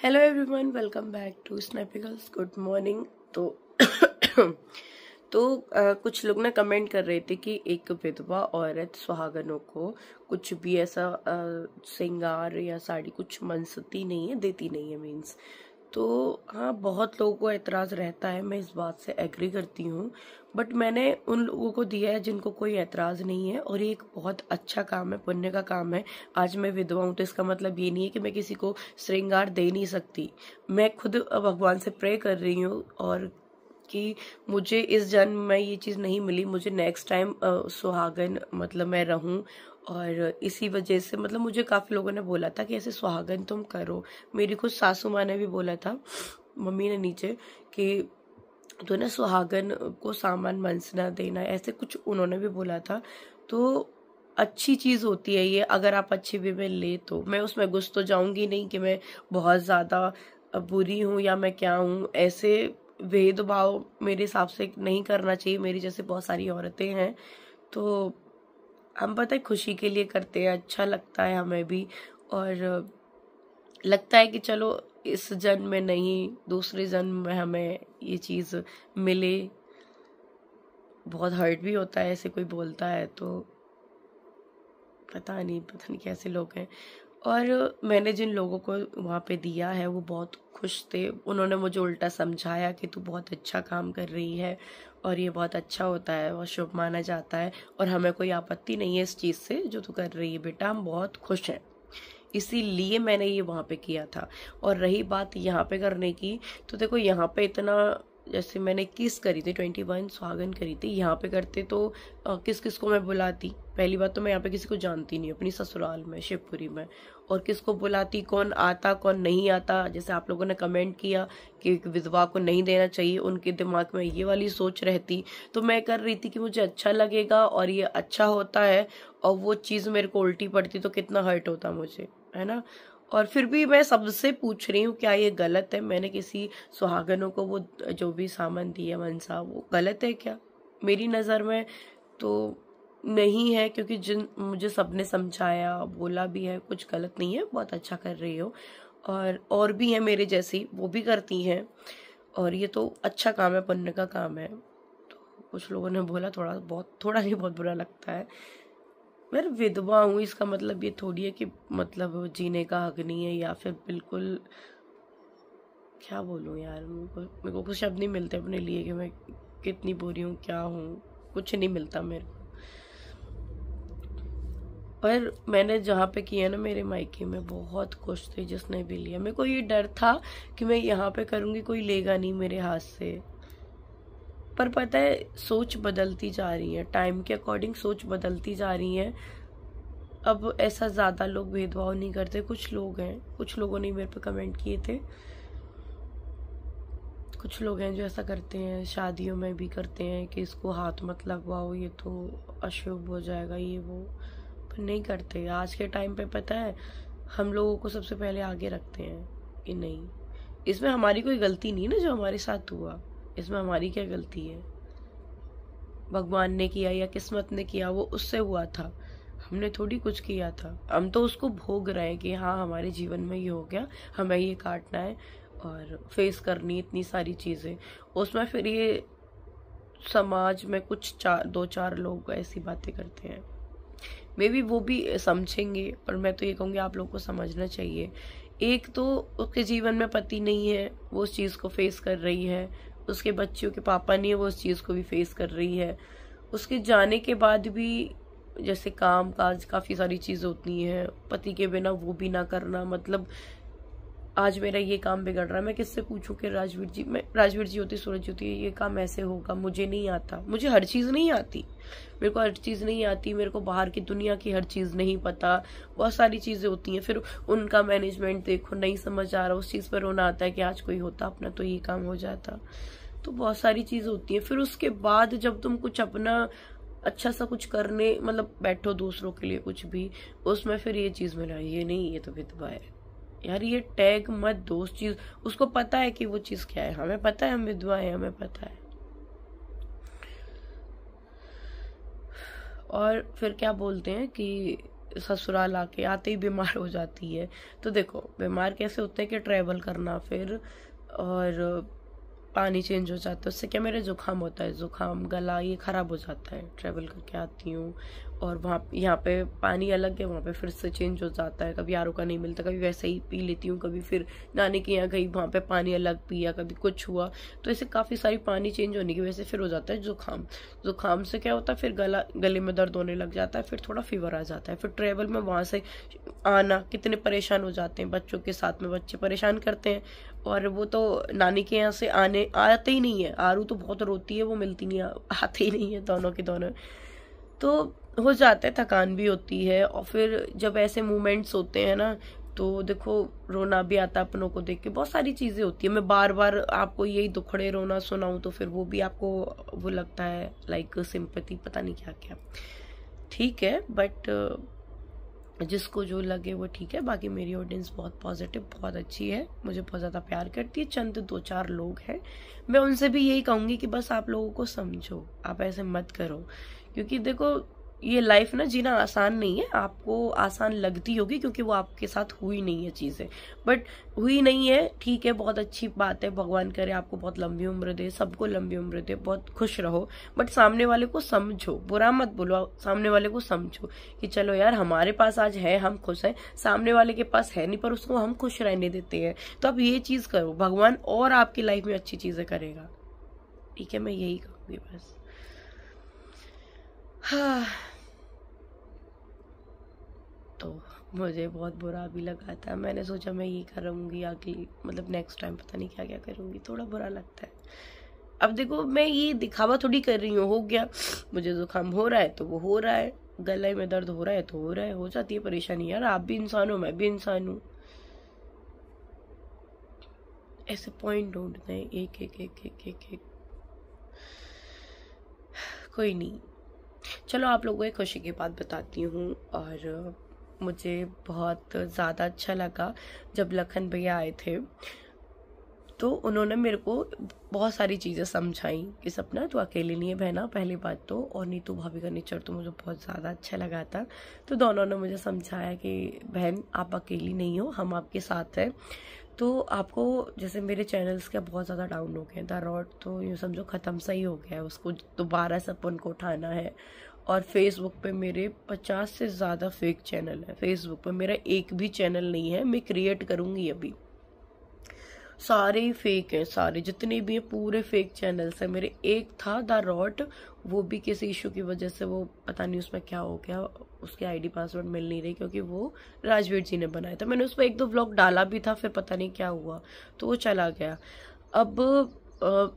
Hello everyone, welcome back to Snapicals. Good morning. कुछ लोग ना कमेंट कर रहे थे कि एक विधवा औरत सुहागनों को कुछ भी ऐसा श्रृंगार या साड़ी कुछ मनसती नहीं है, देती नहीं है मीन्स। तो हाँ, बहुत लोगों को एतराज रहता है, मैं इस बात से एग्री करती हूँ। बट मैंने उन लोगों को दिया है जिनको कोई एतराज नहीं है, और ये एक बहुत अच्छा काम है, पुण्य का काम है। आज मैं विधवा हूँ तो इसका मतलब ये नहीं है कि मैं किसी को श्रृंगार दे नहीं सकती। मैं खुद भगवान से प्रे कर रही हूँ और कि मुझे इस जन्म में ये चीज नहीं मिली, मुझे नेक्स्ट टाइम सुहागन मतलब मैं रहूं। और इसी वजह से मतलब मुझे काफी लोगों ने बोला था कि ऐसे सुहागन तुम करो। मेरी खुद सासू माँ ने भी बोला था, मम्मी ने नीचे, कि तो ना सुहागन को सामान मनसना देना, ऐसे कुछ उन्होंने भी बोला था। तो अच्छी चीज होती है ये, अगर आप अच्छी वे में ले तो। मैं उसमें घुस तो जाऊंगी नहीं कि मैं बहुत ज्यादा बुरी हूं या मैं क्या हूं। ऐसे भेदभाव मेरे हिसाब से नहीं करना चाहिए। मेरी जैसे बहुत सारी औरतें हैं, तो हम पता है खुशी के लिए करते हैं, अच्छा लगता है हमें भी। और लगता है कि चलो इस जन्म में नहीं, दूसरे जन्म में हमें ये चीज मिले। बहुत हर्ट भी होता है ऐसे कोई बोलता है तो, पता नहीं कैसे लोग हैं। और मैंने जिन लोगों को वहाँ पे दिया है वो बहुत खुश थे। उन्होंने मुझे उल्टा समझाया कि तू बहुत अच्छा काम कर रही है और ये बहुत अच्छा होता है, बहुत शुभ माना जाता है, और हमें कोई आपत्ति नहीं है इस चीज़ से जो तू कर रही है बेटा, हम बहुत खुश हैं। इसीलिए मैंने ये वहाँ पे किया था। और रही बात यहाँ पे करने की, तो देखो यहाँ पे इतना, जैसे मैंने किस करी थी 21 सुहागन करी थी, यहाँ पे करते तो किस किस को मैं बुलाती। पहली बात तो मैं यहाँ पे किसी को जानती नहीं, अपनी ससुराल में शिवपुरी में, और किसको बुलाती, कौन आता कौन नहीं आता। जैसे आप लोगों ने कमेंट किया कि विधवा को नहीं देना चाहिए, उनके दिमाग में ये वाली सोच रहती। तो मैं कर रही थी कि मुझे अच्छा लगेगा और ये अच्छा होता है, और वो चीज़ मेरे को उल्टी पड़ती तो कितना हर्ट होता मुझे, है ना। और फिर भी मैं सबसे पूछ रही हूँ क्या ये गलत है? मैंने किसी सुहागनों को वो जो भी सामान दिया मनसा, वो गलत है क्या? मेरी नज़र में तो नहीं है, क्योंकि जिन मुझे सबने समझाया, बोला भी है कुछ गलत नहीं है, बहुत अच्छा कर रही हो। और भी है मेरे जैसी, वो भी करती हैं, और ये तो अच्छा काम है, पुण्य का काम है। तो कुछ लोगों ने बोला, थोड़ा नहीं बहुत बुरा लगता है। मैं विधवा हूँ इसका मतलब ये थोड़ी है कि मतलब जीने का हक नहीं है, या फिर बिल्कुल, क्या बोलूँ यार, मेरे को कुछ शब्द नहीं मिलते अपने लिए कि मैं कितनी बुरी हूँ, क्या हूँ, कुछ नहीं मिलता मेरे को। पर मैंने जहाँ पे किया ना, मेरे मायके में बहुत खुश थे जिसने भी लिया। मेरे को ये डर था कि मैं यहाँ पे करूँगी कोई लेगा नहीं मेरे हाथ से। पर पता है, सोच बदलती जा रही है, टाइम के अकॉर्डिंग सोच बदलती जा रही है। अब ऐसा ज्यादा लोग भेदभाव नहीं करते, कुछ लोग हैं, कुछ लोगों ने मेरे पे कमेंट किए थे, कुछ लोग हैं जो ऐसा करते हैं, शादियों में भी करते हैं कि इसको हाथ मत लगवाओ, ये तो अशुभ हो जाएगा, ये वो। पर नहीं करते। आज के टाइम पे पता है, हम लोगों को सबसे पहले आगे रखते हैं कि नहीं, इसमें हमारी कोई गलती नहीं ना जो हमारे साथ हुआ, इसमें हमारी क्या गलती है? भगवान ने किया या किस्मत ने किया, वो उससे हुआ था, हमने थोड़ी कुछ किया था। हम तो उसको भोग रहे हैं कि हाँ हमारे जीवन में ये हो गया, हमें ये काटना है और फेस करनी इतनी सारी चीजें। उसमें फिर ये समाज में कुछ दो चार लोग ऐसी बातें करते हैं, मे बी वो भी समझेंगे, पर मैं तो ये कहूँगी आप लोग को समझना चाहिए। एक तो उसके जीवन में पति नहीं है, वो उस चीज को फेस कर रही है। उसके बच्चों के पापा नहीं है, वो उस चीज को भी फेस कर रही है। उसके जाने के बाद भी जैसे काम काज काफी सारी चीजें होती हैं, पति के बिना वो भी ना करना। मतलब आज मेरा ये काम बिगड़ रहा है, मैं किससे पूछूं कि राजवीर जी होती, सूरज जी होती, ये काम ऐसे होगा, मुझे नहीं आता। मुझे हर चीज नहीं आती, मेरे को हर चीज नहीं आती, मेरे को बाहर की दुनिया की हर चीज नहीं पता। बहुत सारी चीजें होती हैं, फिर उनका मैनेजमेंट देखो, नहीं समझ आ रहा, उस चीज पर रोना आता है कि आज कोई होता अपना तो ये काम हो जाता। तो बहुत सारी चीज होती है। फिर उसके बाद जब तुम कुछ अपना अच्छा सा कुछ करने मतलब बैठो दूसरों के लिए कुछ भी, उसमें फिर ये चीज मिला, ये नहीं, ये तो विधवा है। यार ये टैग मत दो उस चीज, उसको पता है कि वो चीज क्या है, हमें पता है हम विधवा है, हमें पता है। और फिर क्या बोलते हैं कि ससुराल आके आते ही बीमार हो जाती है। तो देखो बीमार कैसे होते हैं कि ट्रैवल करना फिर, और पानी चेंज हो जाता है, उससे क्या मेरे जुकाम होता है, जुकाम गला ये खराब हो जाता है। ट्रैवल करके आती हूँ और वहाँ यहाँ पे पानी अलग है, वहाँ पे फिर से चेंज हो जाता है, कभी आरओ का नहीं मिलता, कभी वैसे ही पी लेती हूँ, कभी फिर नानी के यहाँ गई वहाँ पे पानी अलग पिया, कभी कुछ हुआ। तो ऐसे काफ़ी सारी पानी चेंज होने की वजह से फिर हो जाता है जुकाम। जुकाम से क्या होता है फिर गले में दर्द होने लग जाता है, फिर थोड़ा फीवर आ जाता है। फिर ट्रेवल में वहाँ से आना कितने परेशान हो जाते हैं, बच्चों के साथ में बच्चे परेशान करते हैं, और वो तो नानी के यहाँ से आते ही नहीं है। आरू तो बहुत रोती है, वो मिलती नहीं, आते ही नहीं है दोनों के दोनों। तो हो जाता है, थकान भी होती है, और फिर जब ऐसे मोमेंट्स होते हैं ना तो देखो रोना भी आता है अपनों को देख के, बहुत सारी चीजें होती है। मैं बार बार आपको यही दुखड़े रोना सुनाऊं तो फिर वो भी आपको वो लगता है लाइक सिंपैथी, पता नहीं क्या क्या। ठीक है, बट जिसको जो लगे वो ठीक है। बाकी मेरी ऑडियंस बहुत पॉजिटिव, बहुत अच्छी है, मुझे बहुत ज़्यादा प्यार करती है। चंद 2-4 लोग हैं, मैं उनसे भी यही कहूँगी कि बस आप लोगों को समझो, आप ऐसे मत करो, क्योंकि देखो ये लाइफ ना जीना आसान नहीं है। आपको आसान लगती होगी क्योंकि वो आपके साथ हुई नहीं है चीज़ें, बट हुई नहीं है, ठीक है, बहुत अच्छी बात है। भगवान करे आपको बहुत लंबी उम्र दे, सबको लंबी उम्र दे, बहुत खुश रहो, बट सामने वाले को समझो, बुरा मत बोलो, सामने वाले को समझो कि चलो यार हमारे पास आज है, हम खुश हैं, सामने वाले के पास है नहीं पर उसको हम खुश रहने देते हैं। तो अब ये चीज करो, भगवान और आपकी लाइफ में अच्छी चीजें करेगा। ठीक है, मैं यही कहूंगी बस। हाँ, तो मुझे बहुत बुरा भी लगा था, मैंने सोचा मैं ये करूंगी अगली, मतलब नेक्स्ट टाइम पता नहीं क्या क्या करूंगी, थोड़ा बुरा लगता है। अब देखो मैं ये दिखावा थोड़ी कर रही हूँ, हो गया मुझे जुकाम हो रहा है तो वो हो रहा है, गले में दर्द हो रहा है तो हो रहा है, हो जाती है परेशानी यार, आप भी इंसान हो, मैं भी इंसान हूँ। ऐसे पॉइंट ढूंढते हैं एक एक एक एक एक एक। कोई नहीं, चलो आप लोगों को एक खुशी की बात बताती हूँ। और मुझे बहुत ज़्यादा अच्छा लगा जब लखन भैया आए थे, तो उन्होंने मेरे को बहुत सारी चीज़ें समझाई कि सपना तू अकेली नहीं है बहना, पहली बात तो, और नीतू भाभी का नेचर तो मुझे बहुत ज़्यादा अच्छा लगा था। तो दोनों ने मुझे समझाया कि बहन आप अकेली नहीं हो, हम आपके साथ हैं। तो आपको जैसे मेरे चैनल्स क्या बहुत ज़्यादा डाउन हो गए, द रॉड तो यूँ समझो ख़त्म सा ही हो गया है, उसको दोबारा से अपन को उठाना है। और फेसबुक पे मेरे 50 से ज़्यादा फेक चैनल है, फेसबुक पे मेरा एक भी चैनल नहीं है, मैं क्रिएट करूँगी अभी। सारे फेक हैं, सारे जितने भी हैं पूरे फेक चैनल्स हैं मेरे। एक था द रॉट, वो भी किसी इशू की वजह से वो पता नहीं उसमें क्या हो गया, उसके आईडी पासवर्ड मिल नहीं रही, क्योंकि वो राजवीर जी ने बनाया था। मैंने उस पर 1-2 व्लॉग डाला भी था, फिर पता नहीं क्या हुआ तो वो चला गया। अब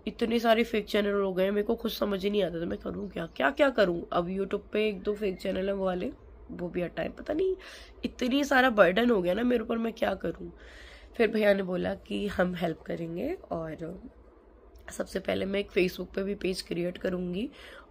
इतने सारे फेक चैनल हो गए, मेरे को खुद समझ ही नहीं आता था मैं करूँ क्या, क्या क्या करूँ। अब यूट्यूब पे 1-2 फेक चैनल है वो वाले, वो भी हटाए, पता नहीं इतनी सारा बर्डन हो गया ना मेरे ऊपर, मैं क्या करूँ। फिर भैया ने बोला कि हम हेल्प करेंगे, और सबसे पहले मैं एक फेसबुक पे भी पेज क्रिएट करूँगी,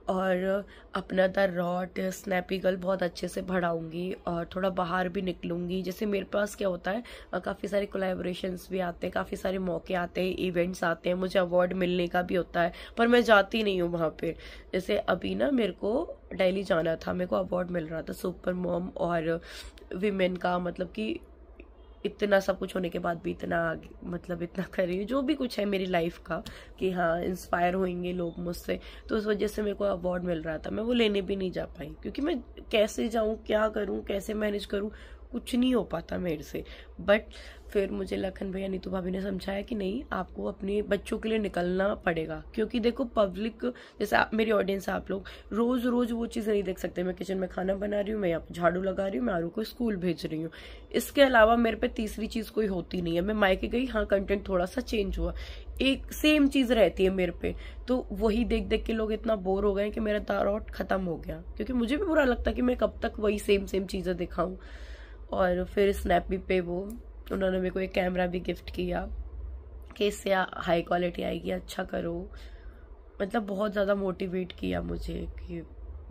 और अपना द रॉट स्नैपी गर्ल बहुत अच्छे से बढ़ाऊंगी, और थोड़ा बाहर भी निकलूंगी। जैसे मेरे पास क्या होता है, काफ़ी सारे कोलैबोरेशंस भी आते हैं, काफ़ी सारे मौके आते हैं, इवेंट्स आते हैं, मुझे अवार्ड मिलने का भी होता है, पर मैं जाती नहीं हूँ वहाँ पे। जैसे अभी ना मेरे को दिल्ली जाना था, मेरे को अवार्ड मिल रहा था सुपर मॉम और विमेन का, मतलब कि इतना सब कुछ होने के बाद भी इतना मतलब इतना कर रही हूँ, जो भी कुछ है मेरी लाइफ का कि हाँ इंस्पायर होंगे लोग मुझसे, तो उस वजह से मेरे को अवार्ड मिल रहा था। मैं वो लेने भी नहीं जा पाई, क्योंकि मैं कैसे जाऊँ, क्या करूँ, कैसे मैनेज करूँ, कुछ नहीं हो पाता मेरे से। बट फिर मुझे लखन भैया नीतू भाभी ने समझाया कि नहीं, आपको अपने बच्चों के लिए निकलना पड़ेगा, क्योंकि देखो पब्लिक जैसे मेरी ऑडियंस है, आप लोग रोज रोज वो चीज़ नहीं देख सकते। मैं किचन में खाना बना रही हूँ, मैं यहाँ पे झाड़ू लगा रही हूँ, मैं आरू को स्कूल भेज रही हूँ, इसके अलावा मेरे पे तीसरी चीज़ कोई होती नहीं है। मैं मायके गई, हाँ कंटेंट थोड़ा सा चेंज हुआ, एक सेम चीज़ रहती है मेरे पे, तो वही देख देख के लोग इतना बोर हो गए कि मेरा दारौट खत्म हो गया, क्योंकि मुझे भी बुरा लगता कि मैं कब तक वही सेम सेम चीज़ें दिखाऊं। और फिर स्नैपी पे वो उन्होंने मेरे को एक कैमरा भी गिफ्ट किया कि इससे हाई क्वालिटी आएगी, अच्छा करो, मतलब बहुत ज़्यादा मोटिवेट किया मुझे कि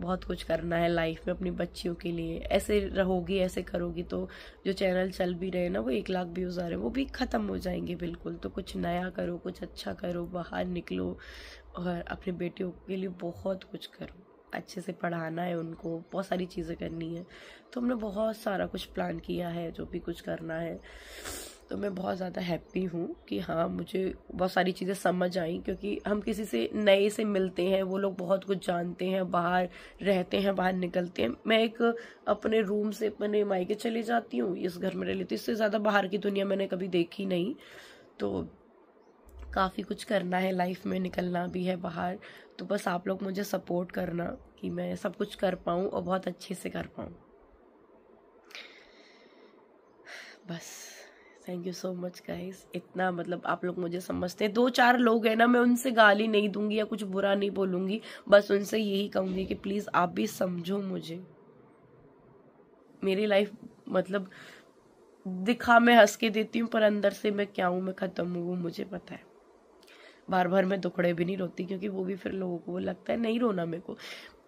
बहुत कुछ करना है लाइफ में अपनी बच्चियों के लिए, ऐसे रहोगी ऐसे करोगी तो जो चैनल चल भी रहे ना वो 1 लाख व्यूज़ आ रहे हैं वो भी ख़त्म हो जाएंगे बिल्कुल। तो कुछ नया करो, कुछ अच्छा करो, बाहर निकलो और अपनी बेटियों के लिए बहुत कुछ करो। अच्छे से पढ़ाना है उनको, बहुत सारी चीज़ें करनी है। तो हमने बहुत सारा कुछ प्लान किया है जो भी कुछ करना है। तो मैं बहुत ज़्यादा हैप्पी हूँ कि हाँ, मुझे बहुत सारी चीज़ें समझ आई, क्योंकि हम किसी से नए से मिलते हैं, वो लोग बहुत कुछ जानते हैं, बाहर रहते हैं, बाहर निकलते हैं। मैं एक अपने रूम से अपने मायके चली जाती हूँ, इस घर में रह लेती हूँ, इससे ज़्यादा बाहर की दुनिया मैंने कभी देखी नहीं। तो काफ़ी कुछ करना है लाइफ में, निकलना भी है बाहर। तो बस आप लोग मुझे सपोर्ट करना कि मैं सब कुछ कर पाऊँ और बहुत अच्छे से कर पाऊँ। बस thank you so much guys. इतना मतलब आप लोग मुझे समझते हैं। 2-4 लोग हैं ना, मैं उनसे गाली नहीं दूंगी या कुछ बुरा नहीं बोलूंगी, बस उनसे यही कहूंगी कि प्लीज आप भी समझो मुझे। मेरी लाइफ मतलब दिखा मैं हंस के देती हूँ, पर अंदर से मैं क्या हूँ, मैं खत्म हूँ, वो मुझे पता है। बार बार मैं दुखड़े भी नहीं रोती, क्योंकि वो भी फिर लोगों को लगता है नहीं रोना मेरे को।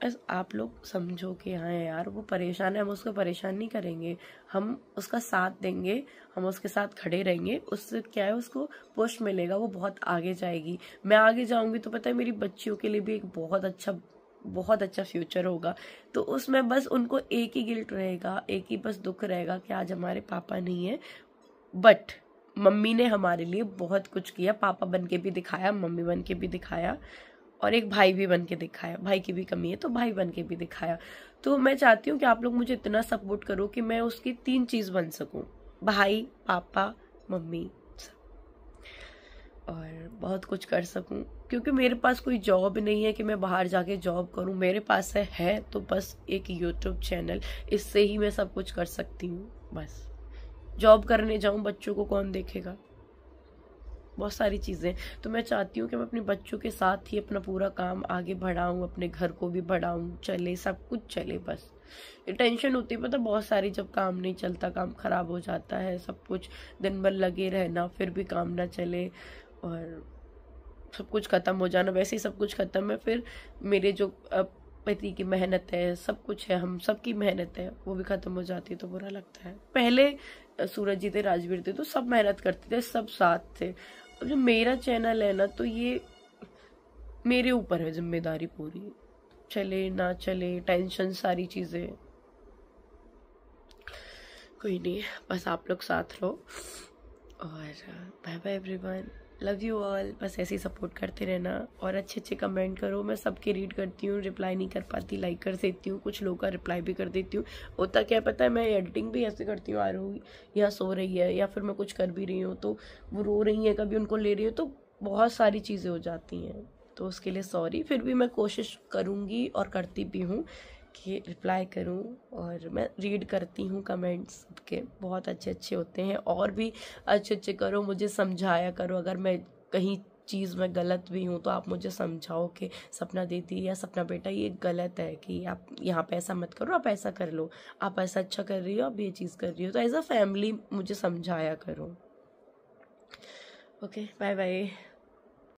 बस आप लोग समझो कि हाँ यार, वो परेशान है, हम उसको परेशान नहीं करेंगे, हम उसका साथ देंगे, हम उसके साथ खड़े रहेंगे। उससे क्या है, उसको पुश मिलेगा, वो बहुत आगे जाएगी। मैं आगे जाऊंगी तो पता है मेरी बच्चियों के लिए भी एक बहुत अच्छा फ्यूचर होगा। तो उसमें बस उनको एक ही गिल्ट रहेगा, एक ही बस दुख रहेगा कि आज हमारे पापा नहीं है। बट मम्मी ने हमारे लिए बहुत कुछ किया, पापा बन के भी दिखाया, मम्मी बन के भी दिखाया, और एक भाई भी बन के दिखाया। भाई की भी कमी है तो भाई बन के भी दिखाया। तो मैं चाहती हूँ कि आप लोग मुझे इतना सपोर्ट करो कि मैं उसकी 3 चीज बन सकूं, भाई, पापा, मम्मी, और बहुत कुछ कर सकूं। क्योंकि मेरे पास कोई जॉब नहीं है कि मैं बाहर जाके जॉब करूं, मेरे पास है तो बस एक यूट्यूब चैनल, इससे ही मैं सब कुछ कर सकती हूँ। बस जॉब करने जाऊं, बच्चों को कौन देखेगा, बहुत सारी चीजें। तो मैं चाहती हूँ कि मैं अपने बच्चों के साथ ही अपना पूरा काम आगे बढ़ाऊं, अपने घर को भी बढ़ाऊं, चले, सब कुछ चले। बस ये टेंशन होती है पता बहुत सारी, जब काम नहीं चलता, काम खराब हो जाता है, सब कुछ दिन भर लगे रहना, फिर भी काम ना चले और सब कुछ खत्म हो जाना। वैसे ही सब कुछ खत्म है, फिर मेरे जो पति की मेहनत है, सब कुछ है, हम सबकी मेहनत है, वो भी खत्म हो जाती है तो बुरा लगता है। पहले सूरज जी थे, राजवीर थे, तो सब मेहनत करते थे, सब साथ थे। अब जो मेरा चैनल है ना, तो ये मेरे ऊपर है जिम्मेदारी पूरी, चले ना चले, टेंशन, सारी चीजें। कोई नहीं, बस आप लोग साथ रहो। और bye bye everyone, love you all. बस ऐसे ही सपोर्ट करते रहना और अच्छे अच्छे कमेंट करो। मैं सबके रीड करती हूँ, रिप्लाई नहीं कर पाती, लाइक कर देती हूँ, कुछ लोगों का रिप्लाई भी कर देती हूँ। होता क्या पता है, मैं एडिटिंग भी ऐसे करती हूँ, आरू यहाँ सो रही है या फिर मैं कुछ कर भी रही हूँ तो वो रो रही है, कभी उनको ले रही हूँ, तो बहुत सारी चीज़ें हो जाती हैं। तो उसके लिए सॉरी, फिर भी मैं कोशिश करूँगी और करती भी हूँ कि रिप्लाई करूं। और मैं रीड करती हूँ कमेंट्स सबके, बहुत अच्छे अच्छे होते हैं, और भी अच्छे अच्छे करो, मुझे समझाया करो। अगर मैं कहीं चीज़ में गलत भी हूँ तो आप मुझे समझाओ कि सपना दीदी या सपना बेटा ये गलत है, कि आप यहाँ पे ऐसा मत करो, आप ऐसा कर लो, आप ऐसा अच्छा कर रही हो, आप ये चीज़ कर रही हो। तो एज अ फैमिली मुझे समझाया करो। Okay, bye bye.